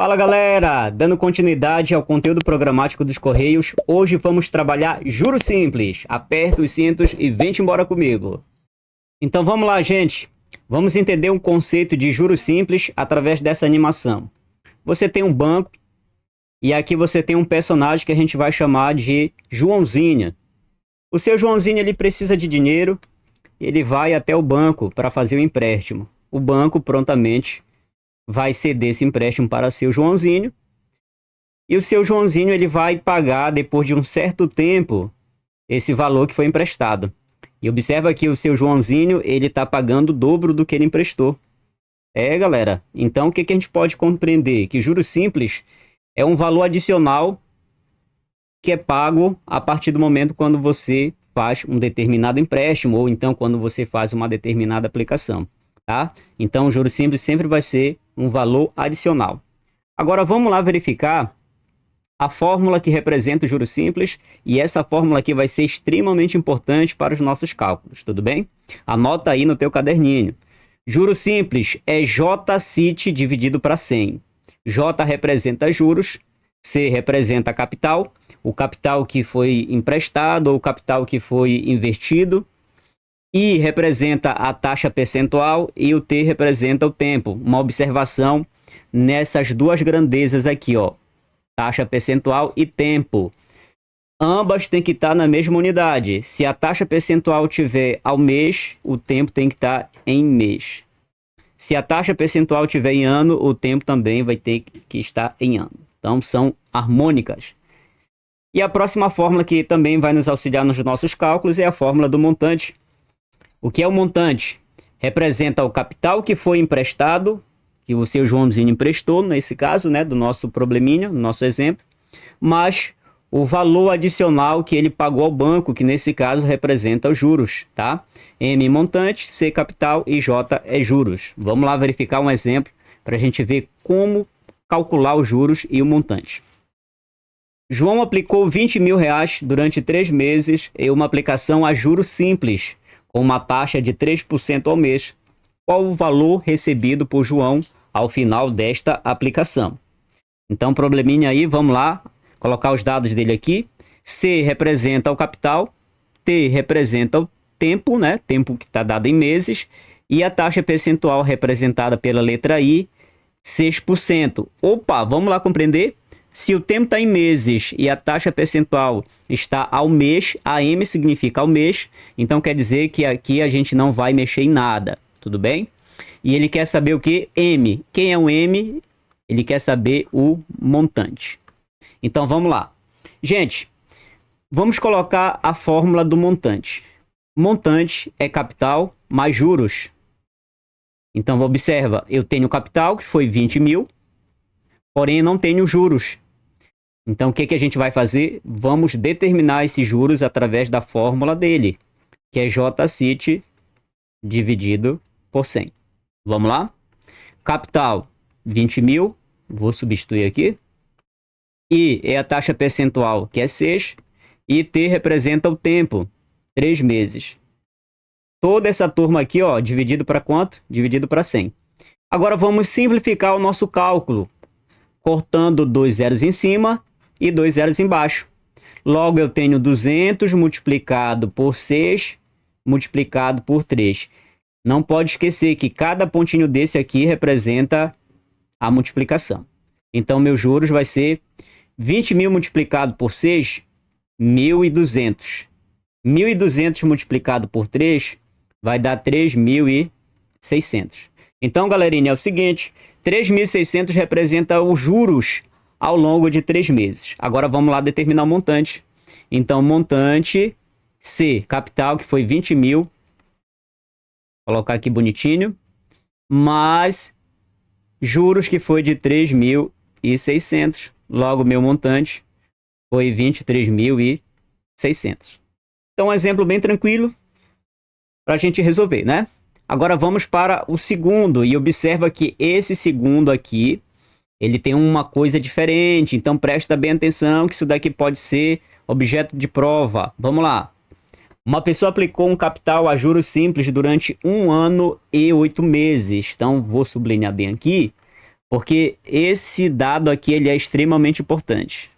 Fala galera, dando continuidade ao conteúdo programático dos Correios, hoje vamos trabalhar juros simples. Aperta os cintos e vem embora comigo. Então vamos lá, gente. Vamos entender um conceito de juros simples através dessa animação. Você tem um banco e aqui você tem um personagem que a gente vai chamar de Joãozinho. O seu Joãozinho ele precisa de dinheiro, ele vai até o banco para fazer o empréstimo. O banco prontamente vai ceder esse empréstimo para o seu Joãozinho. E o seu Joãozinho ele vai pagar, depois de um certo tempo, esse valor que foi emprestado. E observa que o seu Joãozinho ele está pagando o dobro do que ele emprestou. Galera, então o que a gente pode compreender? Que juros simples é um valor adicional que é pago a partir do momento quando você faz um determinado empréstimo ou então quando você faz uma determinada aplicação. Tá? Então, o juros simples sempre vai ser um valor adicional. Agora, vamos lá verificar a fórmula que representa o juros simples, e essa fórmula aqui vai ser extremamente importante para os nossos cálculos, tudo bem? Anota aí no teu caderninho. Juros simples é J-CIT dividido para 100. J representa juros, C representa capital, o capital que foi emprestado ou o capital que foi investido, I representa a taxa percentual e o T representa o tempo. Uma observação nessas duas grandezas aqui, ó. Taxa percentual e tempo. Ambas têm que estar na mesma unidade. Se a taxa percentual tiver ao mês, o tempo tem que estar em mês. Se a taxa percentual tiver em ano, o tempo também vai ter que estar em ano. Então, são harmônicas. E a próxima fórmula que também vai nos auxiliar nos nossos cálculos é a fórmula do montante. O que é o montante? Representa o capital que foi emprestado, que o seu Joãozinho emprestou, nesse caso, né, do nosso probleminha, no nosso exemplo, mas o valor adicional que ele pagou ao banco, que nesse caso representa os juros, tá? M montante, C capital e J é juros. Vamos lá verificar um exemplo para a gente ver como calcular os juros e o montante. João aplicou 20 mil reais durante 3 meses em uma aplicação a juros simples, com uma taxa de 3% ao mês. Qual o valor recebido por João ao final desta aplicação? Então, probleminha aí, vamos lá, colocar os dados dele aqui. C representa o capital, T representa o tempo, né? Tempo que está dado em meses, e a taxa percentual representada pela letra I, 6%. Opa, vamos lá compreender? Se o tempo está em meses e a taxa percentual está ao mês, a M significa ao mês, então quer dizer que aqui a gente não vai mexer em nada, tudo bem? E ele quer saber o que? M. Quem é o M? Ele quer saber o montante. Então vamos lá. Gente, vamos colocar a fórmula do montante. Montante é capital mais juros. Então observa, eu tenho capital que foi 20 mil, porém não tenho juros. Então, o que a gente vai fazer? Vamos determinar esses juros através da fórmula dele, que é J-CIT dividido por 100. Vamos lá? Capital, 20 mil. Vou substituir aqui. I é a taxa percentual, que é 6. E T representa o tempo, 3 meses. Toda essa turma aqui, ó, dividido para quanto? Dividido para 100. Agora, vamos simplificar o nosso cálculo, cortando 2 zeros em cima e 2 zeros embaixo. Logo, eu tenho 200 multiplicado por 6, multiplicado por 3. Não pode esquecer que cada pontinho desse aqui representa a multiplicação. Então, meus juros vai ser 20 mil multiplicado por 6, 1.200. 1.200 multiplicado por 3 vai dar 3.600. Então, galerinha, é o seguinte, 3.600 representa os juros ao longo de 3 meses. Agora vamos lá determinar o montante. Então, montante C, capital, que foi 20 mil. Vou colocar aqui bonitinho. Mais juros, que foi de 3.600. Logo, meu montante foi 23.600. Então, um exemplo bem tranquilo para a gente resolver, né? Agora vamos para o segundo. E observa que esse segundo aqui, ele tem uma coisa diferente, então presta bem atenção que isso daqui pode ser objeto de prova. Vamos lá. Uma pessoa aplicou um capital a juros simples durante 1 ano e 8 meses. Então, vou sublinhar bem aqui, Porque esse dado aqui ele é extremamente importante.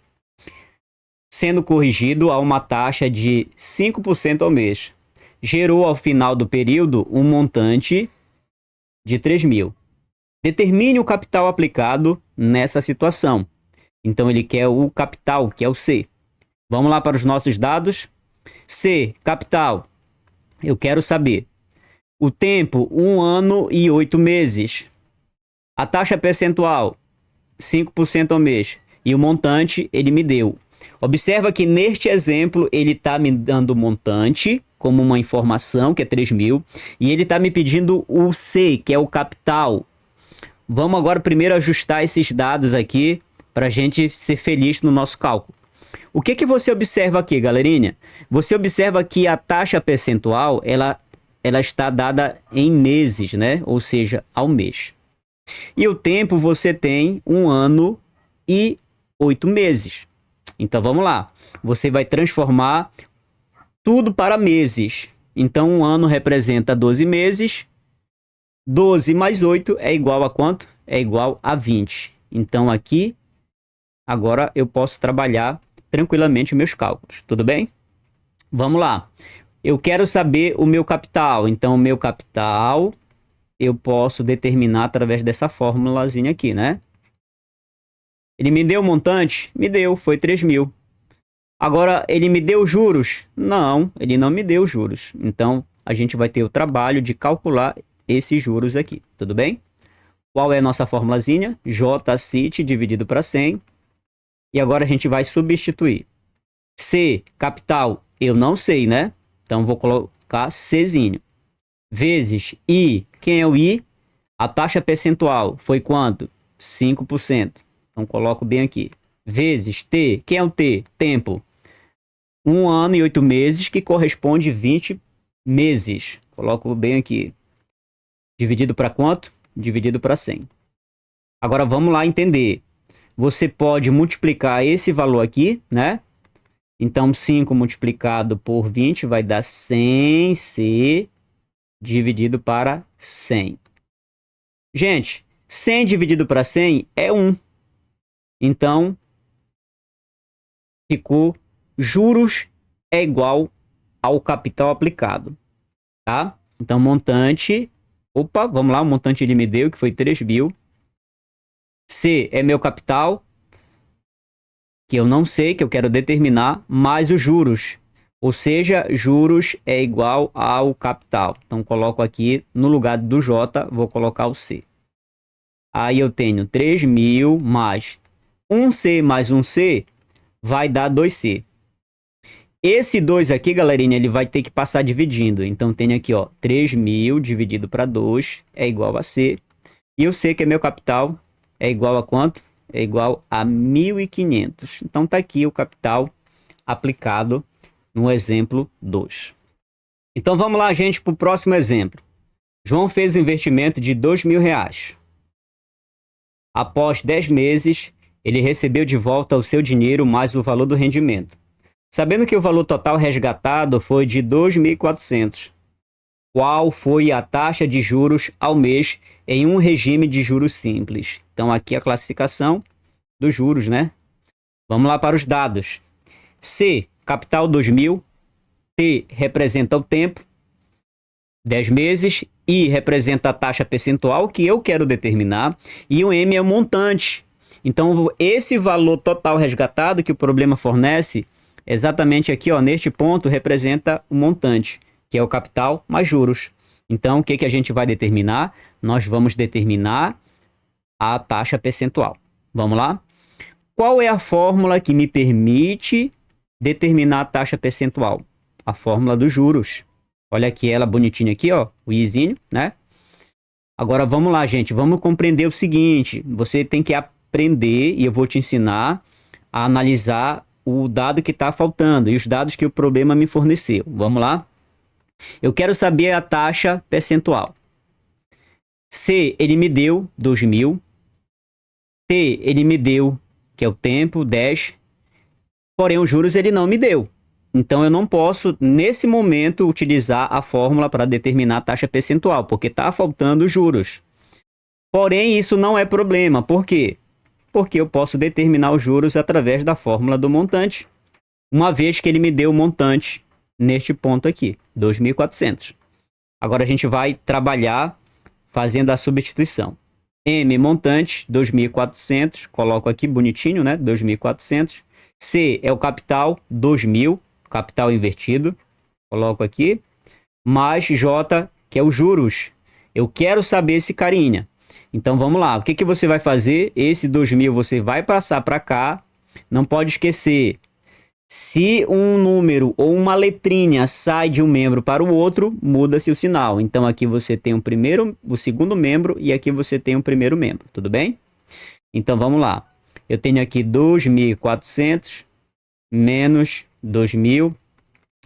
Sendo corrigido a uma taxa de 5% ao mês. Gerou ao final do período um montante de 3 mil. Determine o capital aplicado nessa situação. Então ele quer o capital, que é o C. Vamos lá para os nossos dados. C, capital. Eu quero saber o tempo, 1 ano e 8 meses. A taxa percentual, 5% ao mês. E o montante, ele me deu. Observa que neste exemplo, ele está me dando o montante, como uma informação, que é 3 mil. E ele está me pedindo o C, que é o capital. Vamos agora primeiro ajustar esses dados aqui, para a gente ser feliz no nosso cálculo. O que você observa aqui, galerinha? Você observa que a taxa percentual, ela está dada em meses, né? Ou seja, ao mês. E o tempo você tem 1 ano e 8 meses. Então vamos lá. Você vai transformar tudo para meses. Então 1 ano representa 12 meses. 12 mais 8 é igual a quanto? É igual a 20. Então aqui, agora eu posso trabalhar tranquilamente meus cálculos. Tudo bem? Vamos lá. Eu quero saber o meu capital. Então o meu capital eu posso determinar através dessa formulazinha aqui, né? Ele me deu o montante? Me deu, foi 3 mil. Agora, ele me deu juros? Não, ele não me deu juros. Então, a gente vai ter o trabalho de calcular esses juros aqui, tudo bem? Qual é a nossa formulazinha? JCIT dividido para 100. E agora a gente vai substituir. C, capital, eu não sei, né? Então, vou colocar Czinho. Vezes I, quem é o I? A taxa percentual foi quanto? 5%. Então, coloco bem aqui. Vezes T, quem é o T? Tempo. 1 ano e 8 meses, que corresponde a 20 meses. Coloco bem aqui. Dividido para quanto? Dividido para 100. Agora, vamos lá entender. Você pode multiplicar esse valor aqui, né? Então, 5 multiplicado por 20 vai dar 100C dividido para 100. Gente, 100 dividido para 100 é 1. Então, ficou juros é igual ao capital aplicado, tá? Então, montante... Opa, vamos lá, o montante ele me deu, que foi 3 mil. C é meu capital, que eu não sei, que eu quero determinar, mais os juros. Ou seja, juros é igual ao capital. Então, coloco aqui, no lugar do J, vou colocar o C. Aí eu tenho 3 mil mais 1C mais 1C vai dar 2C. Esse 2 aqui, galerinha, ele vai ter que passar dividindo. Então, tem aqui, ó, 3 mil dividido para 2 é igual a C. E o C, que é meu capital, é igual a quanto? É igual a 1.500. Então, tá aqui o capital aplicado no exemplo 2. Então, vamos lá, gente, para o próximo exemplo. João fez um investimento de R$2.000. Após 10 meses, ele recebeu de volta o seu dinheiro mais o valor do rendimento. Sabendo que o valor total resgatado foi de 2.400, qual foi a taxa de juros ao mês em um regime de juros simples? Então, aqui a classificação dos juros, né? Vamos lá para os dados. C, capital 2.000. T representa o tempo, 10 meses. I representa a taxa percentual que eu quero determinar. E o M é o montante. Então, esse valor total resgatado que o problema fornece, exatamente aqui, ó, neste ponto, representa o montante, que é o capital mais juros. Então, o que a gente vai determinar? Nós vamos determinar a taxa percentual. Vamos lá? Qual é a fórmula que me permite determinar a taxa percentual? A fórmula dos juros. Olha aqui ela bonitinha aqui, ó, o izinho, né? Agora vamos lá, gente, vamos compreender o seguinte, você tem que aprender e eu vou te ensinar a analisar o dado que está faltando e os dados que o problema me forneceu. Vamos lá? Eu quero saber a taxa percentual. C, ele me deu 2.000. T, ele me deu, que é o tempo, 10. Porém, os juros ele não me deu. Então, eu não posso, nesse momento, utilizar a fórmula para determinar a taxa percentual, porque está faltando os juros. Porém, isso não é problema. Por quê? Porque eu posso determinar os juros através da fórmula do montante, uma vez que ele me deu o montante neste ponto aqui, 2.400. Agora a gente vai trabalhar fazendo a substituição. M montante, 2.400, coloco aqui bonitinho, né? 2.400. C é o capital, 2.000, capital invertido, coloco aqui. Mais J, que é os juros. Eu quero saber esse carinha. Então vamos lá, o que que você vai fazer? Esse 2.000 você vai passar para cá. Não pode esquecer, se um número ou uma letrinha sai de um membro para o outro, muda-se o sinal. Então aqui você tem o segundo membro e aqui você tem o primeiro membro, tudo bem? Então vamos lá. Eu tenho aqui 2.400 menos 2.000.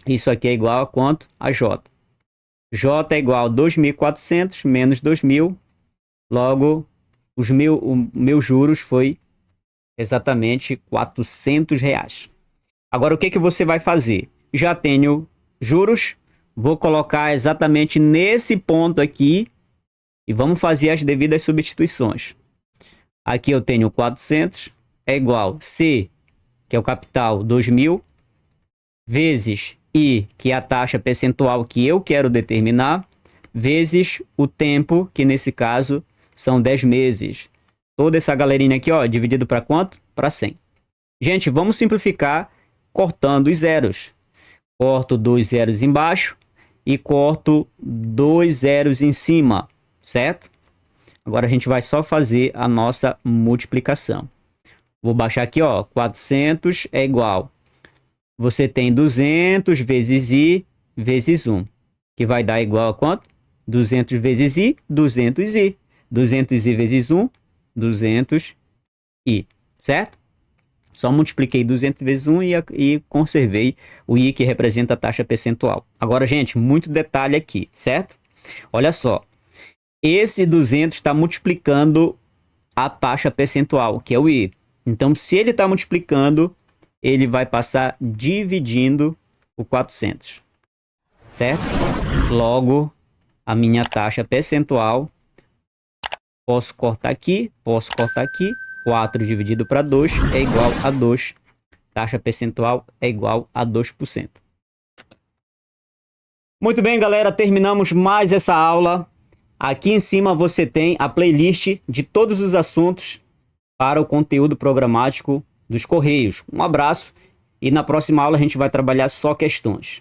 Isso aqui é igual a quanto? A J. J é igual a 2.400 menos 2.000. Logo, os meus juros foi exatamente R$400. Agora, o que que você vai fazer? Já tenho juros, vou colocar exatamente nesse ponto aqui e vamos fazer as devidas substituições. Aqui eu tenho 400, é igual C, que é o capital, 2.000, vezes I, que é a taxa percentual que eu quero determinar, vezes o tempo, que nesse caso são 10 meses. Toda essa galerinha aqui, ó, dividido para quanto? Para 100. Gente, vamos simplificar cortando os zeros. Corto 2 zeros embaixo e corto 2 zeros em cima, certo? Agora a gente vai só fazer a nossa multiplicação. Vou baixar aqui, ó, 400 é igual. Você tem 200 vezes I vezes 1, que vai dar igual a quanto? 200 vezes I, 200I. 200i vezes 1, 200i, certo? Só multipliquei 200 vezes 1 e conservei o i, que representa a taxa percentual. Agora, gente, muito detalhe aqui, certo? Olha só, esse 200 está multiplicando a taxa percentual, que é o i. Então, se ele está multiplicando, ele vai passar dividindo o 400, certo? Logo, a minha taxa percentual, posso cortar aqui, 4 dividido para 2 é igual a 2. Taxa percentual é igual a 2%. Muito bem, galera, terminamos mais essa aula. Aqui em cima você tem a playlist de todos os assuntos para o conteúdo programático dos Correios. Um abraço e na próxima aula a gente vai trabalhar só questões.